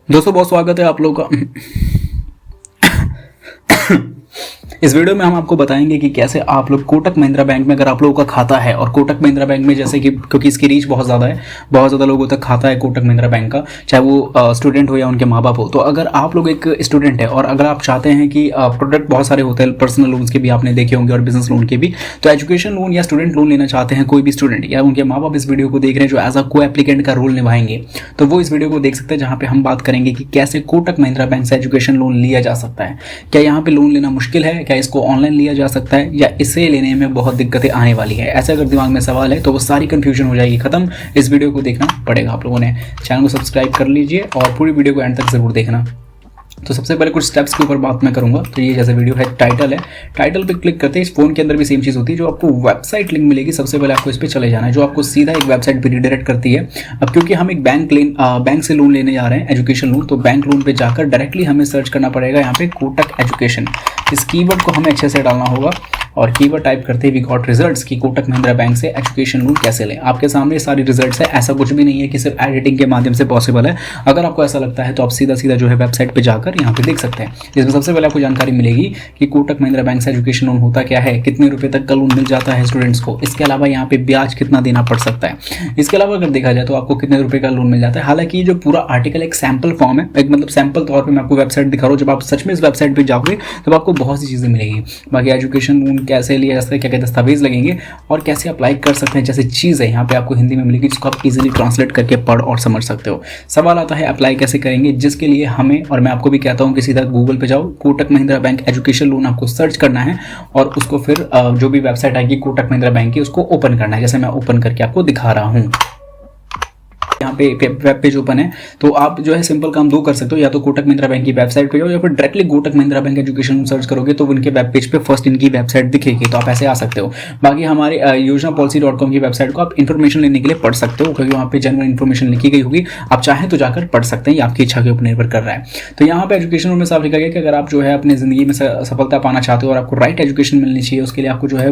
दोस्तों बहुत स्वागत है आप लोगों का। इस वीडियो में हम आपको बताएंगे कि कैसे आप लोग कोटक महिंद्रा बैंक में अगर आप लोगों का खाता है और कोटक महिंद्रा बैंक में जैसे कि क्योंकि इसकी रीच बहुत ज़्यादा है, बहुत ज़्यादा लोगों तक खाता है कोटक महिंद्रा बैंक का, चाहे वो स्टूडेंट हो या उनके माँ बाप हो। तो अगर आप लोग एक स्टूडेंट है और अगर आप चाहते हैं कि प्रोडक्ट बहुत सारे होते हैं, पर्सनल लोन्स के भी आपने देखे होंगे और बिजनेस लोन के भी, तो एजुकेशन लोन या स्टूडेंट लोन लेना चाहते हैं कोई भी स्टूडेंट या उनके माँ बाप इस वीडियो को देख रहे हैं जो एज अ को एप्लीकेंट का रोल निभाएंगे, तो वो इस वीडियो को देख सकते हैं जहाँ पे हम बात करेंगे कि कैसे कोटक महिंद्रा बैंक से एजुकेशन लोन लिया जा सकता है। क्या यहाँ पे लोन लेना मुश्किल है, क्या इसको ऑनलाइन लिया जा सकता है या इसे लेने में बहुत दिक्कतें आने वाली है। ऐसे अगर दिमाग में सवाल है तो वो सारी कंफ्यूजन हो जाएगी खत्म। इस वीडियो को देखना पड़ेगा आप लोगों ने। चैनल को सब्सक्राइब कर लीजिए और पूरी वीडियो को एंड तक जरूर देखना। तो सबसे पहले कुछ स्टेप्स के ऊपर बात मैं करूंगा। तो ये जैसे वीडियो है, टाइटल है, टाइटल पे क्लिक करते हैं। इस फोन के अंदर भी सेम चीज़ होती है, जो आपको वेबसाइट लिंक मिलेगी सबसे पहले आपको इस पर चले जाना है, जो आपको सीधा एक वेबसाइट पे रिडायरेक्ट करती है। अब क्योंकि हम एक बैंक से लोन लेने जा रहे हैं, एजुकेशन लोन, तो बैंक लोन पे जाकर डायरेक्टली हमें सर्च करना पड़ेगा यहाँ पे कोटक एजुकेशन। इस कीवर्ड को हमें अच्छे से डालना होगा और कीवर्ड टाइप करते ही वी गॉट रिजल्ट्स की कोटक महिंद्रा बैंक से एजुकेशन लोन कैसे लें। आपके सामने सारी रिजल्ट्स है, ऐसा कुछ भी नहीं है कि सिर्फ एडिटिंग के माध्यम से पॉसिबल है। अगर आपको ऐसा लगता है तो आप सीधा सीधा जो है वेबसाइट पे जाकर यहाँ पे देख सकते हैं, जिसमें सबसे पहले आपको जानकारी मिलेगी कि कोटक महिंद्रा बैंक से एजुकेशन लोन होता क्या है, कितने रुपए तक का लोन मिल जाता है स्टूडेंट्स को, इसके अलावा यहाँ पे ब्याज कितना देना पड़ सकता है। इसके अलावा अगर देखा जाए तो आपको कितने रुपए का लोन मिल जाता है। हालांकि ये जो पूरा आर्टिकल एक सैंपल फॉर्म है, एक मतलब सैंपल तौर पर मैं आपको वेबसाइट दिखा रहा हूँ। जब आप सच में इस वेबसाइट पर जाओगे तब आपको बहुत सी चीज़ें मिलेगी। बाकी एजुकेशन लोन कैसे लिया जा सकता है, क्या क्या दस्तावेज लगेंगे और कैसे अप्लाई कर सकते हैं, जैसे चीज़ है यहाँ पे आपको हिंदी में मिलेगी, जिसको आप इजीली ट्रांसलेट करके पढ़ और समझ सकते हो। सवाल आता है अप्लाई कैसे करेंगे, जिसके लिए हमें, और मैं आपको भी कहता हूँ कि सीधा गूगल पे जाओ, Kotak Mahindra bank education loan आपको सर्च करना है और उसको फिर जो भी वेबसाइट आएगी कोटक महिंद्रा बैंक की, उसको ओपन करना है, जैसे मैं ओपन करके आपको दिखा रहा हूँ। यहाँ पे वेब पेज ओपन है, तो आप जो है सिंपल काम दो कर सकते हो, या तो कोटक महिंद्रा बैंक की वेबसाइट पे जाओ या फिर directly Kotak Mahindra bank education search करोगे तो उनके वेब पेज पे फर्स्ट इनकी वेबसाइट दिखेगी, तो आप ऐसे आ सकते हो। बाकी हमारे योजनाpolicy.com की वेबसाइट को आप इन्फॉर्मेशन लेने के लिए पढ़ सकते हो, क्योंकि वहाँ पे जनरल इन्फॉर्मेशन लिखी गई होगी, आप चाहें तो जाकर पढ़ सकते हैं, ये आपकी इच्छा के ऊपर निर्भर कर रहा है। तो यहाँ पे एजुकेशन में साफ लिखा गया कि अगर आप जो है अपनी जिंदगी में सफलता पाना चाहते हो और आपको राइट एजुकेशन मिलनी चाहिए, उसके लिए आपको जो है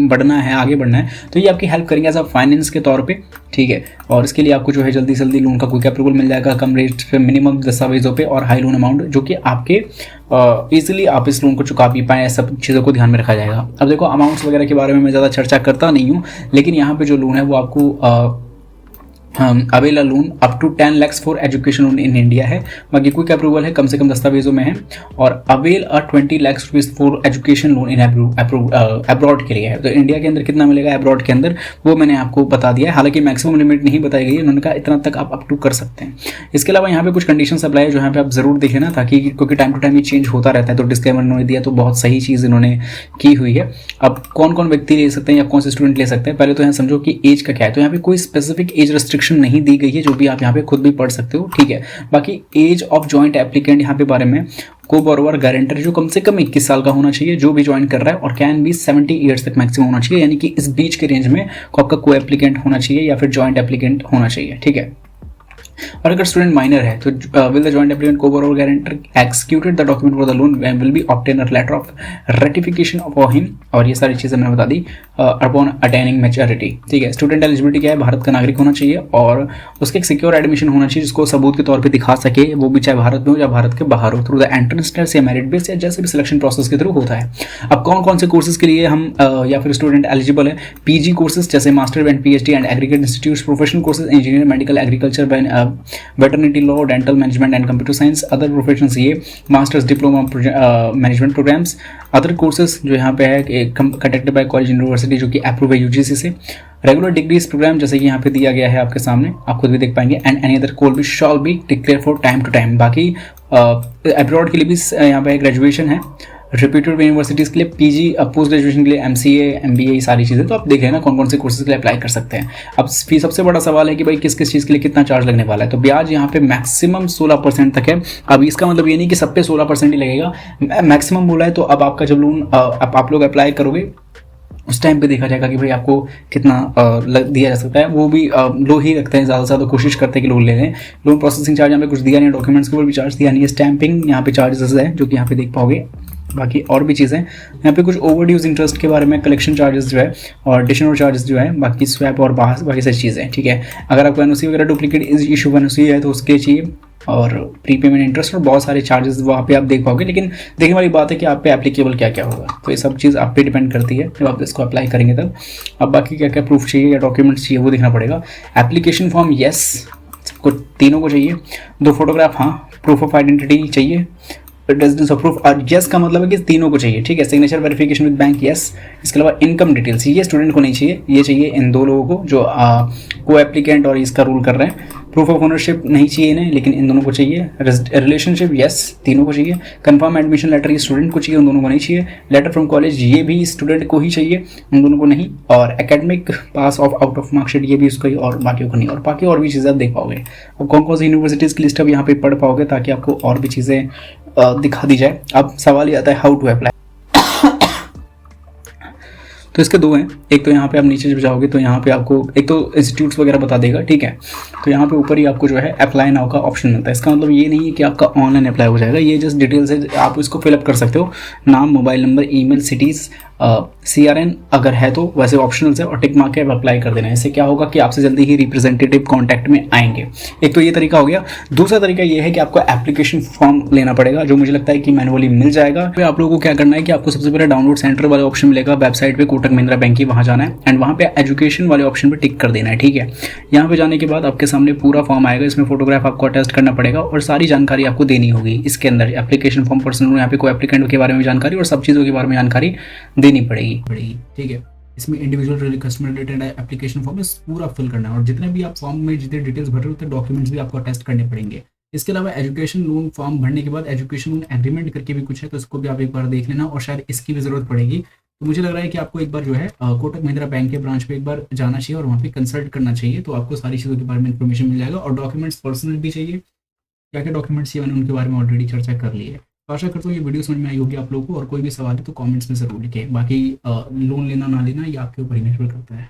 बढ़ना है, आगे बढ़ना है, तो ये आपकी हेल्प करेंगे एज अ फाइनेंस के तौर पर, ठीक है। और इसके लिए आपको जो है जल्दी से जल्दी लोन का क्विक अप्रूवल मिल जाएगा, कम रेट पे, मिनिमम दस्तावेजों पे और हाई लोन अमाउंट, जो कि आपके इजीली आप इस लोन को चुका भी पाएँ, सब चीज़ों को ध्यान में रखा जाएगा। अब देखो अमाउंट्स वगैरह के बारे में मैं ज़्यादा चर्चा करता नहीं हूँ, लेकिन यहाँ पे जो लोन है वो आपको avail a loan up to 10 lakhs for education loan in India है। बाकी क्विक अप्रूवल है, कम से कम दस्तावेजों में है, और avail 20 lakhs rupees for education loan in abroad के लिए है। तो इंडिया के अंदर कितना मिलेगा, अब्रॉड के अंदर, वो मैंने आपको बता दिया है। हालांकि मैक्सिमम लिमिट नहीं बताई गई है, उन्होंने कहा इतना तक आप अप टू कर सकते हैं। इसके अलावा यहाँ पे कुछ कंडीशंस अप्लाई है जो यहाँ पे आप जरूर देखें ना, ताकि क्योंकि टाइम टू टाइम ये चेंज होता रहता है, तो डिस्क्लेमर इन्होंने दिया तो बहुत सही चीज़ इन्होंने की हुई है। अब कौन कौन व्यक्ति ले सकते हैं या कौन से स्टूडेंट ले सकते हैं, पहले तो यहाँ समझो कि एज का क्या है। तो यहाँ पे कोई स्पेसिफिक एज रेस्ट्रिक्शन नहीं दी गई है, जो भी आप यहाँ पे खुद भी पढ़ सकते हो, ठीक है। बाकी एज ऑफ जॉइंट एप्लीकेंट यहाँ पे बारे में, को बोरोवर गारंटर जो कम से कम 21 साल का होना चाहिए जो भी ज्वाइन कर रहा है, और कैन भी 70 ईयर्स तक मैक्सिमम होना चाहिए, यानी कि इस बीच के रेंज में आपका को एप्लीकेंट होना चाहिए या फिर जॉइंट एप्लीकेंट होना चाहिए, ठीक है। और अगर स्टूडेंट माइनर है तो will the joint applicant co-borrower guarantor executed the document for the loan will be obtain a letter of ratification for him, और ये सारी चीज़ें मैंने बता दी, अपॉन अटेनिंग मैच्योरिटी, ठीक है। स्टूडेंट एलिजिबिलिटी क्या है, भारत का नागरिक होना चाहिए और उसके एक सिक्योर एडमिशन होना चाहिए, जिसको सबूत के तौर पे दिखा सके, वो भी चाहे भारत में हो या भारत के बाहर हो, थ्रू द एंट्रेंस टेस्ट या मेरिट बेस या जैसे भी सिलेक्शन प्रोसेस के थ्रू होता है। अब कौन कौन से कोर्सेज के लिए हम या फिर स्टूडेंट एलिजिबल है, पीजी कोर्सेज जैसे master and PhD and aggregate institutes, professional courses engineer, medical, agriculture, veterinary law, dental management and computer science, other professions ये masters diploma management programmes, other courses जो यहाँ पे है कंडक्टेड बाय कॉलेज यूनिवर्सिटी जो कि approve है UGC से, regular degrees programme जैसे कि यहाँ पे दिया गया है आपके सामने, आप खुद भी देख पाएंगे, एंड एनी अदर कोल भी shall be declared for time to time. बाकी अब्रॉड के लिए भी यहाँ पे ग्रेजुएशन है, रिप्यूटेड यूनिवर्सिटीज़ के लिए पीजी, पोस्ट ग्रेजुएशन के लिए एमसीए, एमबीए, सारी चीज़ें। तो आप देखें ना कौन कौन से कोर्सेज के लिए अप्लाई कर सकते हैं। अब फीस सबसे बड़ा सवाल है कि भाई किस किस चीज़ के लिए कितना चार्ज लगने वाला है। तो ब्याज यहाँ पे मैक्सिमम 16% तक है। अब इसका मतलब ये नहीं कि सब पे 16% ही लगेगा, मैक्सिमम बोला है। तो अब आपका जब लोन आप लोग अप्लाई करोगे उस टाइम पे देखा जाएगा कि भाई आपको कितना दिया जा सकता है। वो भी लो ही रखते हैं, ज़्यादा से ज़्यादा कोशिश करते हैं कि लोन ले लें। लोन प्रोसेसिंग चार्ज यहाँ पे कुछ दिया नहीं है, डॉक्यूमेंट्स के ऊपर भी चार्ज दिया नहीं है, स्टैंपिंग यहाँ पे चार्जेस है जो कि यहाँ पे देख पाओगे। बाकी और भी चीज़ें यहाँ पे कुछ ओवरड्यूज इंटरेस्ट के बारे में, कलेक्शन चार्जेस जो है और एडिशनल चार्जेस जो है, बाकी स्वैप और बाकी सारी चीज़ें, ठीक है। अगर आपको एनओसी वगैरह डुप्लीकेट इशू एनओसी है तो उसके चाहिए और प्रीपेमेंट इंटरेस्ट और बहुत सारे चार्जेस वहाँ पे आप देख पाओगे। लेकिन देखने वाली बात है कि आप पे एप्लीकेबल क्या क्या होगा, तो ये सब चीज़ आप पे डिपेंड करती है जब आप इसको अप्लाई करेंगे तब। अब बाकी क्या क्या प्रूफ चाहिए या डॉक्यूमेंट्स चाहिए वो देखना पड़ेगा। एप्लीकेशन फॉर्म यस सबको तीनों को चाहिए, 2 फोटोग्राफ हाँ, प्रूफ ऑफ आइडेंटिटी चाहिए, रेजिडेंस ऑफ प्रूफ। और यस का मतलब है कि तीनों को चाहिए, ठीक है। Signature verification with bank yes. इसके अलावा इनकम डिटेल्स ये स्टूडेंट को नहीं चाहिए, ये चाहिए इन 2 लोगों को जो को एप्लीकेंट और इसका रूल कर रहे हैं। प्रूफ ऑफ ओनरशिप नहीं चाहिए इन्हें, लेकिन इन दोनों को चाहिए। रिलेशनशिप यस तीनों को चाहिए। कंफर्म एडमिशन लेटर ये स्टूडेंट को चाहिए, उन दोनों को नहीं चाहिए। लेटर फ्रॉम कॉलेज ये भी स्टूडेंट को ही चाहिए, उन दोनों को नहीं। और academic pass of out of marksheet ये भी उसको ही, और बाकी को नहीं। और बाकी और भी चीज़ें आप देख पाओगे। अब कौन कौन सी यूनिवर्सिटीज़ की लिस्ट अब यहाँ पे पढ़ पाओगे ताकि आपको और भी चीज़ें दिखा दी जाए। अब सवाल ये आता है हाउ टू अप्लाई। तो इसके 2 हैं, एक तो यहाँ पे आप नीचे जब जाओगे तो यहाँ पे आपको एक तो इंस्टीट्यूट्स वगैरह बता देगा, ठीक है। तो यहाँ पे ऊपर ही आपको जो है अप्लाई नाउ का ऑप्शन मिलता है। इसका मतलब ये नहीं है कि आपका ऑनलाइन अप्लाई हो जाएगा, ये जस्ट डिटेल्स है, आप इसको फिलअप कर सकते हो। नाम, mobile number, email, cities, CRN अगर है तो, वैसे ऑप्शनल है, और टिक मार्क के अप्लाई कर देना है। इससे क्या होगा कि आपसे जल्दी ही रिप्रेजेंटेटिव कॉन्टैक्ट में आएंगे। एक तो ये तरीका हो गया। दूसरा तरीका ये है कि आपको एप्लीकेशन फॉर्म लेना पड़ेगा, जो मुझे लगता है कि मैनुअली मिल जाएगा। फिर आप लोगों को क्या करना है कि आपको सबसे पहले डाउनलोड सेंटर वाला ऑप्शन मिलेगा वेबसाइट पे कोटक महिंद्रा बैंक की, वहाँ जाना है एंड वहाँ पे एजुकेशन वाले ऑप्शन पे टिक कर देना है, ठीक है। यहाँ पे जाने के बाद आपके सामने पूरा फॉर्म आएगा, इसमें फोटोग्राफ आपको अटैच करना पड़ेगा और सारी जानकारी आपको देनी होगी इसके अंदर। एप्लीकेशन फॉर्म, पर्सनल, यहाँ पे कोई एप्लीकेंट के बारे में जानकारी और सब चीज़ों के बारे में जानकारी देनी पड़ेगी, ठीक है। इसमें individual customer related application form पूरा फिल करना है, और जितने भी आप फॉर्म में जितने डिटेल्स भर रहे हो उतने डॉक्यूमेंट्स भी आपको अटेस्ट करने पड़ेंगे। इसके अलावा एजुकेशन लोन फॉर्म भरने के बाद एजुकेशन लोन एग्रीमेंट करके भी कुछ है, तो इसको भी आप एक बार देख लेना, और शायद इसकी भी जरूरत पड़ेगी। तो मुझे लग रहा है कि आपको एक बार जो है कोटक महिंद्रा बैंक के ब्रांच पे एक बार जाना चाहिए और वहाँ पे कंसल्ट करना चाहिए, तो आपको सारी चीज़ों के बारे में इन्फॉर्मेशन मिल जाएगा। और डॉक्यूमेंट्स पर्सनल भी चाहिए, क्या क्या डॉक्यूमेंट्स चाहिए मैंने उनके बारे में ऑलरेडी चर्चा कर ली है। तो आशा करता हूँ ये वीडियो समझ में आई होगी आप लोगों को, और कोई भी सवाल है तो कमेंट्स में ज़रूर लिखें। बाकी लोन लेना ना लेना ये आपके ऊपर ही निर्भर करता है।